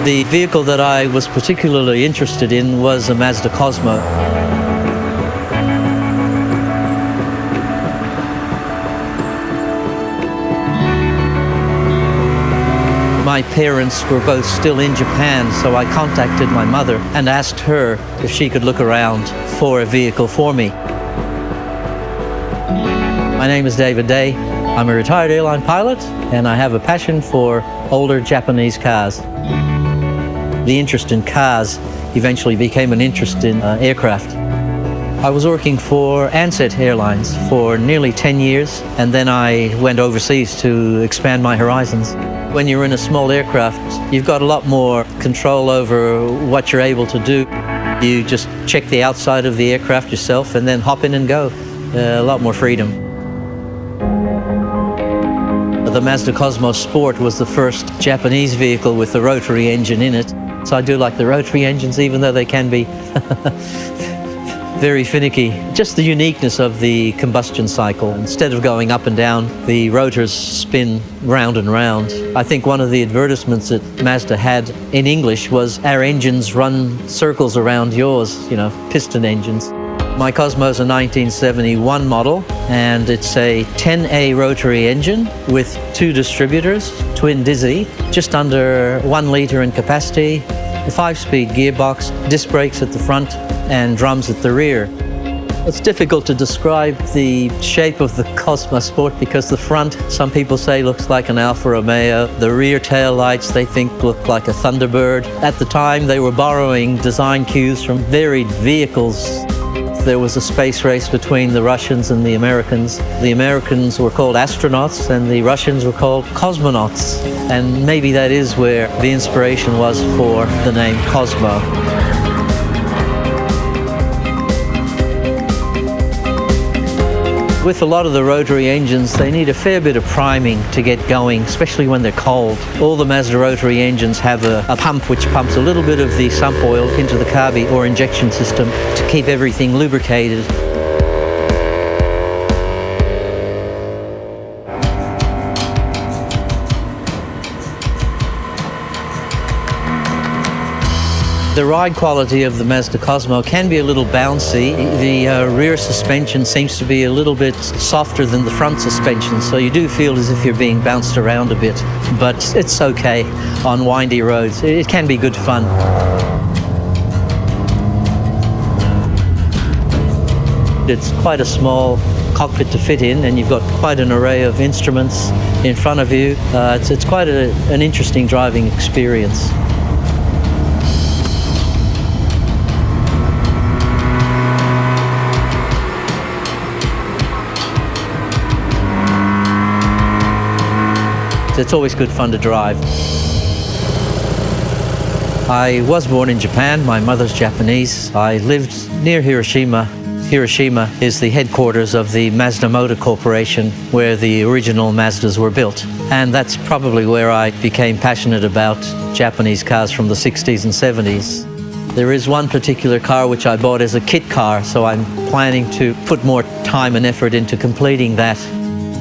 The vehicle that I was particularly interested in was a Mazda Cosmo. My parents were both still in Japan, so I contacted my mother and asked her if she could look around for a vehicle for me. My name is David Day. I'm a retired airline pilot, and I have a passion for older Japanese cars. The interest in cars eventually became an interest in aircraft. I was working for Ansett Airlines for nearly 10 years, and then I went overseas to expand my horizons. When you're in a small aircraft, you've got a lot more control over what you're able to do. You just check the outside of the aircraft yourself and then hop in and go. A lot more freedom. The Mazda Cosmo Sport was the first Japanese vehicle with a rotary engine in it. So I do like the rotary engines, even though they can be very finicky. Just the uniqueness of the combustion cycle. Instead of going up and down, the rotors spin round and round. I think one of the advertisements that Mazda had in English was, "Our engines run circles around yours," piston engines. My Cosmo is a 1971 model, and it's a 10A rotary engine with 2 distributors, twin Dizzy, just under 1 liter in capacity, a 5-speed gearbox, disc brakes at the front, and drums at the rear. It's difficult to describe the shape of the Cosmo Sport because the front, some people say, looks like an Alfa Romeo. The rear tail lights, they think, look like a Thunderbird. At the time, they were borrowing design cues from varied vehicles. There was a space race between the Russians and the Americans. The Americans were called astronauts and the Russians were called cosmonauts. And maybe that is where the inspiration was for the name Cosmo. With a lot of the rotary engines, they need a fair bit of priming to get going, especially when they're cold. All the Mazda rotary engines have a pump which pumps a little bit of the sump oil into the carby or injection system to keep everything lubricated. The ride quality of the Mazda Cosmo can be a little bouncy. The rear suspension seems to be a little bit softer than the front suspension, so you do feel as if you're being bounced around a bit. But it's okay on windy roads. It can be good fun. It's quite a small cockpit to fit in, and you've got quite an array of instruments in front of you. It's quite an interesting driving experience. It's always good fun to drive. I was born in Japan. My mother's Japanese. I lived near Hiroshima. Hiroshima is the headquarters of the Mazda Motor Corporation, where the original Mazdas were built. And that's probably where I became passionate about Japanese cars from the 60s and 70s. There is one particular car which I bought as a kit car, so I'm planning to put more time and effort into completing that.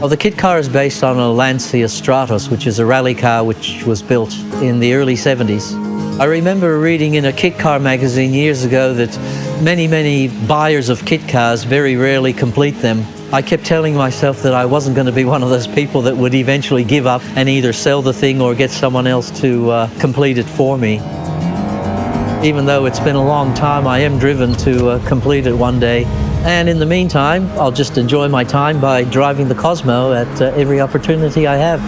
Well, the kit car is based on a Lancia Stratos, which is a rally car which was built in the early 70s. I remember reading in a kit car magazine years ago that many buyers of kit cars very rarely complete them. I kept telling myself that I wasn't going to be one of those people that would eventually give up and either sell the thing or get someone else to complete it for me. Even though it's been a long time, I am driven to complete it one day. And in the meantime, I'll just enjoy my time by driving the Cosmo at every opportunity I have.